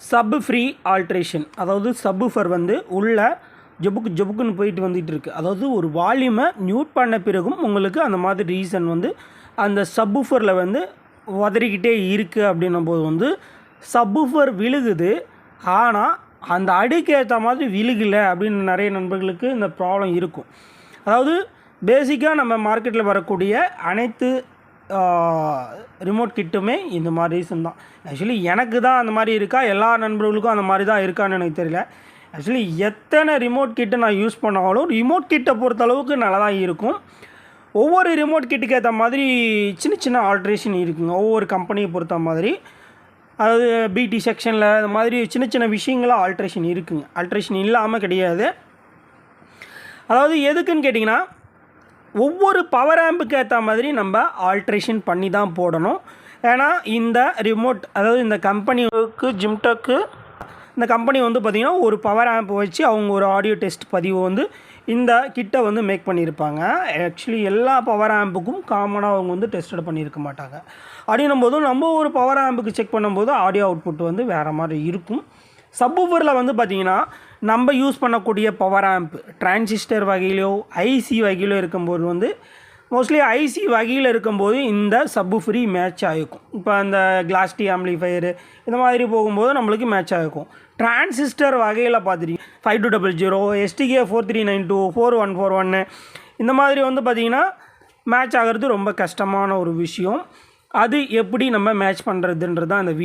Sub free alteration, அதாவது subwoofer வந்து உள்ள ஜொபுக்குன்னு போயிட்டு வந்துட்டு இருக்குது. அதாவது ஒரு வால்யூமை மியூட் பண்ண பிறகும் உங்களுக்கு அந்த மாதிரி ரீசன் வந்து அந்த சப்வூஃபரில் வந்து உதறிக்கிட்டே இருக்குது. அப்படின்னும் போது வந்து சப்வூஃபர் விழுகுது, ஆனால் அந்த அடிக்கு ஏற்ற மாதிரி விழுகலை அப்படின்னு நிறைய நண்பர்களுக்கு இந்த ப்ராப்ளம் இருக்கும். அதாவது பேசிக்காக நம்ம மார்க்கெட்டில் வரக்கூடிய அனைத்து ரிமோட் கிட்டுமே இந்த மாதிரி ரீசன் தான். ஆக்சுவலி எனக்கு தான் அந்த மாதிரி இருக்கா, எல்லா நண்பர்களுக்கும் அந்த மாதிரி தான் இருக்கான்னு எனக்கு தெரியல. ஆக்சுவலி எத்தனை ரிமோட் கிட்டை நான் யூஸ் பண்ணாலும் ரிமோட் கிட்டை பொறுத்தளவுக்கு நல்லா தான் இருக்கும். ஒவ்வொரு ரிமோட் கிட்டுக்கு ஏற்ற மாதிரி சின்ன சின்ன ஆல்ட்ரேஷன் இருக்குங்க, ஒவ்வொரு கம்பெனியை பொறுத்த மாதிரி. அதாவது பிடி செக்ஷனில் இந்த மாதிரி சின்ன சின்ன விஷயங்களாக ஆல்ட்ரேஷன் இருக்குங்க, ஆல்ட்ரேஷன் இல்லாமல் கிடையாது. அதாவது எதுக்குன்னு கேட்டிங்கன்னா, ஒவ்வொரு பவர் ஆம்புக்கு ஏற்ற மாதிரி நம்ம ஆல்ட்ரேஷன் பண்ணி தான் போடணும். ஏன்னா இந்த ரிமோட், அதாவது இந்த கம்பெனிக்கு ஜிம்டெக்கு இந்த கம்பெனி வந்து பார்த்திங்கன்னா ஒரு பவர் ஆம்ப் வச்சு அவங்க ஒரு ஆடியோ டெஸ்ட் பதிவு வந்து இந்த கிட்டை வந்து மேக் பண்ணியிருப்பாங்க. ஆக்சுவலி எல்லா பவர் ஆம்புக்கும் காமனாக அவங்க வந்து டெஸ்ட் பண்ணியிருக்க மாட்டாங்க. அப்படின்னும் போதும் நம்ம ஒரு பவர் ஆம்புக்கு செக் பண்ணும்போது ஆடியோ அவுட்புட் வந்து வேறு மாதிரி இருக்கும். சப்வூஃபரில் வந்து பார்த்திங்கன்னா நம்ம யூஸ் பண்ணக்கூடிய பவர் ஆம்ப் டிரான்சிஸ்டர் வகையிலோ ஐசி வகையிலோ இருக்கும்போது வந்து மோஸ்ட்லி ஐசி வகையில் இருக்கும்போது இந்த சப்வூஃபரி மேட்ச் ஆகிருக்கும். இப்போ அந்த கிளாஸ் டி ஆம்ப்ளிஃபையரு இந்த மாதிரி போகும்போது நம்மளுக்கு மேட்ச் ஆகிருக்கும். டிரான்சிஸ்டர் வகையில் பார்த்துட்டிங்க 5200 STK 4392 4141 இந்த மாதிரி வந்து பார்த்திங்கன்னா மேட்ச் ஆகிறது ரொம்ப கஷ்டமான ஒரு விஷயம். அது எப்படி நம்ம மேட்ச் பண்ணுறதுன்றது தான் இந்த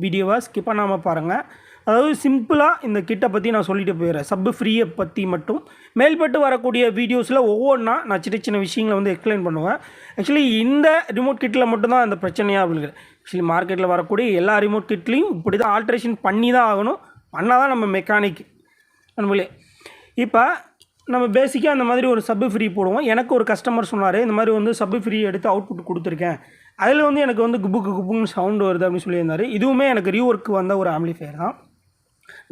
வீடியோவை ஸ்கிப் பண்ணாமல் பாருங்கள். அதாவது சிம்பிளாக இந்த கிட்டை பற்றி நான் சொல்லிட்டு போயிடுறேன், சப் ஃப்ரீயை பற்றி மட்டும். மேல்பட்டு வரக்கூடிய வீடியோஸில் ஒவ்வொன்றா நான் சின்ன சின்ன விஷயங்களை வந்து எக்ஸ்பிளைன் பண்ணுவேன். ஆக்சுவலி இந்த ரிமோட் கிட்டில் மட்டும்தான் அந்த பிரச்சனையாக இருக்குது. ஆக்சுவலி மார்க்கெட்டில் வரக்கூடிய எல்லா ரிமோட் கிட்லேயும் இப்படி தான் ஆல்ட்ரேஷன் பண்ணி தான் ஆகணும், பண்ணால் தான் நம்ம மெக்கானிக் நம்மளே. இப்போ நம்ம பேசிக்காக அந்த மாதிரி ஒரு சப் ஃப்ரீ போடுவோம். எனக்கு ஒரு கஸ்டமர் சொன்னார், இந்த மாதிரி வந்து சப் ஃப்ரீ எடுத்து அவுட்புட் கொடுத்துருக்கேன், அதில் வந்து எனக்கு வந்து குப்புன்னு சவுண்டு வருது அப்படின்னு சொல்லியிருந்தார். இதுவுமே எனக்கு ரீஒர்க்கு வந்த ஒரு ஆம்ப்ளிஃபையர் தான்,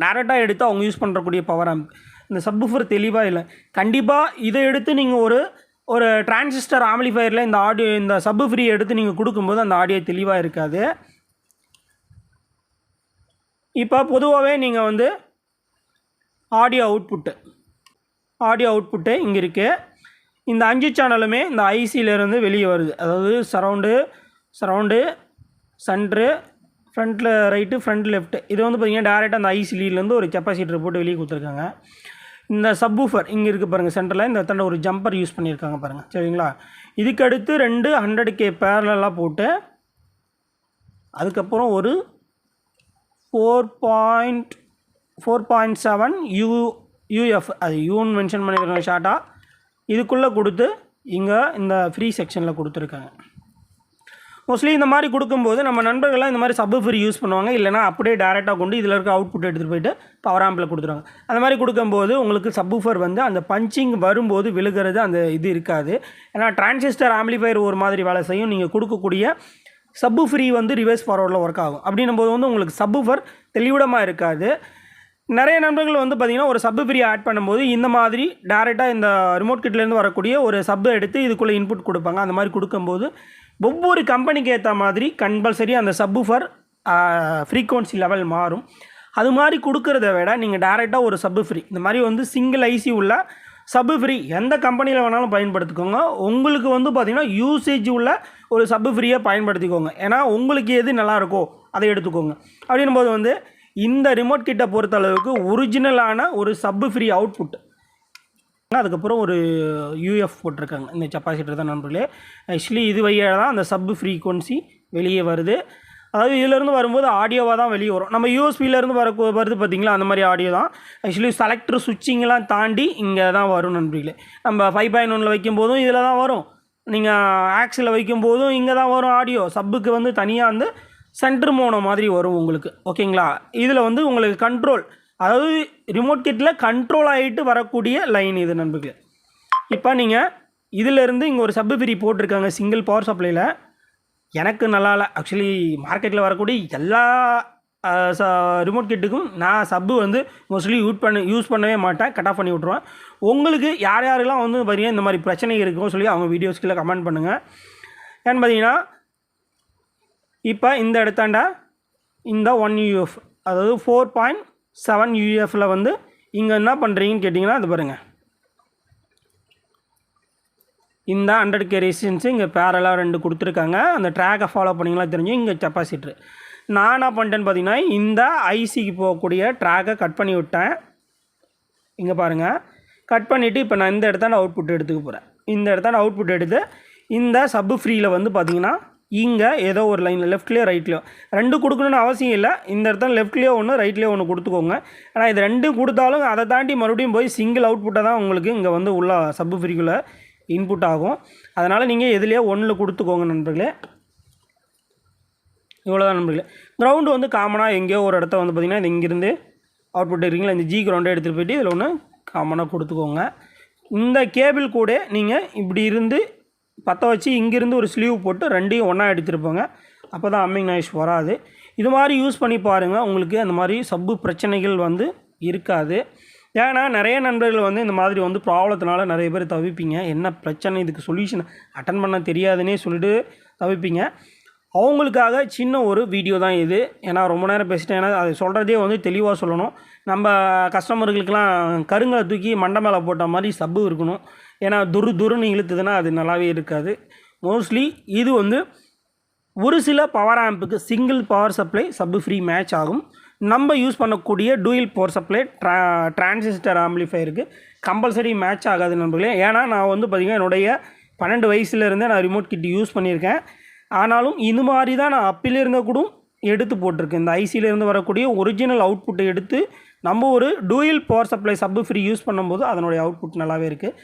டேரெக்டாக எடுத்து அவங்க யூஸ் பண்ணுறக்கூடிய பவர் ஆம்ப். இந்த சப்வூஃபர் தெளிவாக இல்லை. கண்டிப்பாக இதை எடுத்து நீங்கள் ஒரு டிரான்சிஸ்டர் ஆம்ப்ளிஃபையரில் இந்த சப் ஃப்ரீ எடுத்து நீங்கள் கொடுக்கும்போது அந்த ஆடியோ தெளிவாக இருக்காது. இப்போ பொதுவாகவே நீங்கள் வந்து ஆடியோ அவுட்புட்டு இங்கே இருக்குது. இந்த 5 சேனலுமே இந்த ஐசியிலேருந்து வெளியே வருது. அதாவது சரவுண்டு சென்ட்ரு, ஃப்ரண்ட்டில் ரைட்டு, ஃப்ரண்ட் லெஃப்ட்டு. இது வந்து பார்த்திங்கன்னா டேரெக்டாக அந்த ஐசிலேருந்து ஒரு கெப்பாசிட்டர் போட்டு வெளியே கொடுத்துருக்காங்க. இந்த சப்வூஃபர் இங்கே இருக்குது பாருங்கள், சென்டரில் இந்த இடத்துல ஒரு ஜம்பர் யூஸ் பண்ணியிருக்காங்க பாருங்கள், சரிங்களா. இதுக்கு அடுத்து 2 100K பேரலாக போட்டு அதுக்கப்புறம் ஒரு 4.7 யூஎஃப், அது யூன்னு மென்ஷன் பண்ணியிருக்காங்க ஷார்ட்டாக, இதுக்குள்ளே கொடுத்து இங்கே இந்த ஃப்ரீ செக்ஷனில் கொடுத்துருக்காங்க. மோஸ்ட்லி இந்த மாதிரி கொடுக்கும்போது நம்ம நண்பர்கள்லாம் இந்த மாதிரி சப் ஃப்ரீ யூஸ் பண்ணுவாங்க, இல்லைனா அப்படியே டேரெக்டாக கொண்டு இதில் இருக்க அவுட்புட் எடுத்துகிட்டு போயிட்டு பவர் ஆம்பில் கொடுத்துருவாங்க. அந்த மாதிரி கொடுக்கும்போது உங்களுக்கு சப்வூஃபர் வந்து அந்த பஞ்சிங் வரும்போது விழுகிறது அந்த இது இருக்காது. ஏன்னா டிரான்சிஸ்டர் ஆம்ப்ளிஃபையர் ஒரு மாதிரி வேலை செய்யும், நீங்கள் கொடுக்கக்கூடிய சப் ஃப்ரீ வந்து ரிவர்ஸ் ஃபார்வர்டில் ஒர்க் ஆகும். அப்படின்னும் போது வந்து உங்களுக்கு சப்வூஃபர் தெளிவிடமாக இருக்காது. நிறைய நண்பர்கள் வந்து பார்த்திங்கன்னா ஒரு சப் ஃப்ரீ ஆட் பண்ணும்போது இந்த மாதிரி டேரெக்டாக இந்த ரிமோட் கிட்லேருந்து வரக்கூடிய ஒரு சப்பை எடுத்து இதுக்குள்ளே இன்புட் கொடுப்பாங்க. அந்த மாதிரி கொடுக்கும்போது ஒவ்வொரு கம்பெனிக்கு ஏற்ற மாதிரி கம்பல்சரி அந்த சப்வூஃபர் ஃப்ரீக்வன்சி லெவல் மாறும். அது மாதிரி கொடுக்குறத விட நீங்கள் டேரெக்டாக ஒரு சப் ஃப்ரீ இந்த மாதிரி வந்து சிங்கிள் ஐசி உள்ள சப் ஃப்ரீ எந்த கம்பெனியில் வேணாலும் பயன்படுத்திக்கோங்க. உங்களுக்கு வந்து பார்த்திங்கன்னா யூசேஜ் உள்ள ஒரு சப் ஃப்ரீயை பயன்படுத்திக்கோங்க. ஏன்னா உங்களுக்கு எது நல்லாயிருக்கோ அதை எடுத்துக்கோங்க. அப்படின்னும் போது வந்து இந்த ரிமோட் கிட்ட பொறுத்த அளவுக்கு ஒரிஜினலான ஒரு சப் ஃப்ரீ அவுட்புட், அதுக்கப்புறம் ஒரு யூஎஃப் போட்டிருக்காங்க இந்த கெப்பாசிட்டர் தான் நண்பர்களே. ஆக்சுவலி இது வழியாக தான் அந்த சப் ஃப்ரீக்வன்சி வெளியே வருது. அதாவது இதிலேருந்து வரும்போது ஆடியோவாக தான் வெளியே வரும். நம்ம யூஎஸ்பியிலேருந்து வருது பார்த்திங்களா, அந்த மாதிரி ஆடியோ தான். ஆக்சுவலி செலக்டர் சுவிட்சிங்கெலாம் தாண்டி இங்கே தான் வரும் நண்பர்களே. நம்ம 5.1 வைக்கும்போதும் இதில் தான் வரும், நீங்கள் ஆக்ஸில் வைக்கும்போதும் இங்கே தான் வரும் ஆடியோ. சப்புக்கு வந்து தனியாக வந்து சென்டர் மோனோ மாதிரி வரும் உங்களுக்கு, ஓகேங்களா. இதில் வந்து உங்களுக்கு கண்ட்ரோல், அதாவது ரிமோட் கிட்டில் கண்ட்ரோல் ஆகிட்டு வரக்கூடிய லைன் இது நண்பர்களே. இப்போ நீங்கள் இதிலேருந்து இங்கே ஒரு சப் ஃப்ரீ போட்டிருக்காங்க சிங்கிள் பவர் சப்ளையில். எனக்கு நல்லா இல்லை. ஆக்சுவலி மார்க்கெட்டில் வரக்கூடிய எல்லா ரிமோட் கிட்டுக்கும் நான் சப்பு வந்து மோஸ்ட்லி யூஸ் பண்ணவே மாட்டேன், கட் ஆஃப் பண்ணி விட்ருவேன். உங்களுக்கு யாரெல்லாம் வந்து பார்த்திங்கன்னா இந்த மாதிரி பிரச்சனை இருக்குன்னு சொல்லி அவங்க வீடியோஸ்க்குள்ளே கமெண்ட் பண்ணுங்கள். ஏன்னு பார்த்தீங்கன்னா இப்போ இந்த இடத்தாண்டா இந்த 1 UF அதாவது 4.7 UFல வந்து இங்கே என்ன பண்ணுறீங்கன்னு கேட்டிங்கன்னா அது பாருங்கள், இந்த 100K ரெசிஸ்டன்ஸு இங்கே பேரலாக 2 கொடுத்துருக்காங்க. அந்த ட்ராக்கை ஃபாலோ பண்ணிங்களா தெரிஞ்சு இங்கே கெப்பாசிட்டர். நான் என்ன பண்ணிட்டேன்னு பார்த்தீங்கன்னா இந்த ஐசிக்கு போகக்கூடிய ட்ராக்கை கட் பண்ணி விட்டேன். இங்கே பாருங்கள், கட் பண்ணிவிட்டு இப்போ நான் இந்த இடத்த அவுட்புட் எடுத்துக்க போகிறேன். இந்த இடத்த அவுட்புட் எடுத்து இந்த சப்பு ஃப்ரீயில் வந்து பார்த்திங்கன்னா இங்கே ஏதோ ஒரு லைனில் லெஃப்ட்லேயோ ரைட்லேயோ 2 கொடுக்கணுன்னு அவசியம் இல்லை. இந்த இடத்துல லெஃப்ட்லேயோ ஒன்று ரைட்லேயோ ஒன்று கொடுத்துக்கோங்க. ஆனால் இது 2 கொடுத்தாலும் அதை தாண்டி மறுபடியும் போய் சிங்கிள் அவுட்புட்டை தான் உங்களுக்கு இங்கே வந்து உள்ள சப்பு ஃப்ரீக்குள்ளே இன்புட் ஆகும். அதனால் நீங்கள் எதுலேயோ 1 கொடுத்துக்கோங்க நண்பர்களே. இவ்வளோதான் நண்பர்களே. கிரவுண்டு வந்து காமனாக எங்கேயோ ஒரு இடத்த வந்து பார்த்திங்கன்னா இது இங்கேருந்து அவுட்புட் இருக்கீங்களா, இந்த ஜி கிரவுண்டை எடுத்துகிட்டு போய்ட்டு இதில் ஒன்று காமனாக கொடுத்துக்கோங்க. இந்த கேபிள் கூட நீங்கள் இப்படி இருந்து பற்ற வச்சு இங்கேருந்து ஒரு ஸ்லீவ் போட்டு 2ஐயும் ஒன்றா எடுத்துருப்போங்க. அப்போ தான் அம்மிங் நாய்ஸ் வராது. இது மாதிரி யூஸ் பண்ணி பாருங்கள், உங்களுக்கு அந்த மாதிரி சப்பு பிரச்சனைகள் வந்து இருக்காது. ஏன்னா நிறைய நண்பர்கள் வந்து இந்த மாதிரி வந்து ப்ராப்ளத்தினால நிறைய பேர் தவிப்பீங்க. என்ன பிரச்சனை, இதுக்கு சொல்யூஷன் அட்டன் பண்ண தெரியாதுன்னே சொல்லிட்டு தவிப்பீங்க. அவங்களுக்காக சின்ன ஒரு வீடியோ தான் இது. ஏன்னா ரொம்ப நேரம் பேசிட்டேன். ஏன்னா அது சொல்கிறதே வந்து தெளிவாக சொல்லணும். நம்ம கஸ்டமர்களுக்கெலாம் கருங்கலை தூக்கி மண்டை மேலே போட்ட மாதிரி சப்பு இருக்கணும். ஏன்னா துருன்னு இழுத்துதுன்னா அது நல்லாவே இருக்காது. மோஸ்ட்லி இது வந்து ஒரு சில பவர் ஆம்புக்கு சிங்கிள் பவர் சப்ளை சப்பு ஃப்ரீ மேட்ச் ஆகும். நம்ம யூஸ் பண்ணக்கூடிய டூயல் பவர் சப்ளை டிரான்சிஸ்டர் ஆம்பிளிஃபையருக்கு கம்பல்சரி மேட்ச் ஆகாது நண்பர்களே. ஏன்னா நான் வந்து பார்த்திங்கன்னா என்னுடைய 12 வயசுலேருந்தே நான் ரிமோட் கிட் யூஸ் பண்ணியிருக்கேன். ஆனாலும் இது மாதிரி தான் நான் அப்பிலேருந்தே கூட எடுத்து போட்டிருக்கேன். இந்த ஐசியிலேருந்து வரக்கூடிய ஒரிஜினல் அவுட்புட்டை எடுத்து நம்ம ஒரு டூயல் பவர் சப்ளை சப்பு ஃப்ரீ யூஸ் பண்ணும்போது அதனுடைய அவுட்புட் நல்லாவே இருக்குது.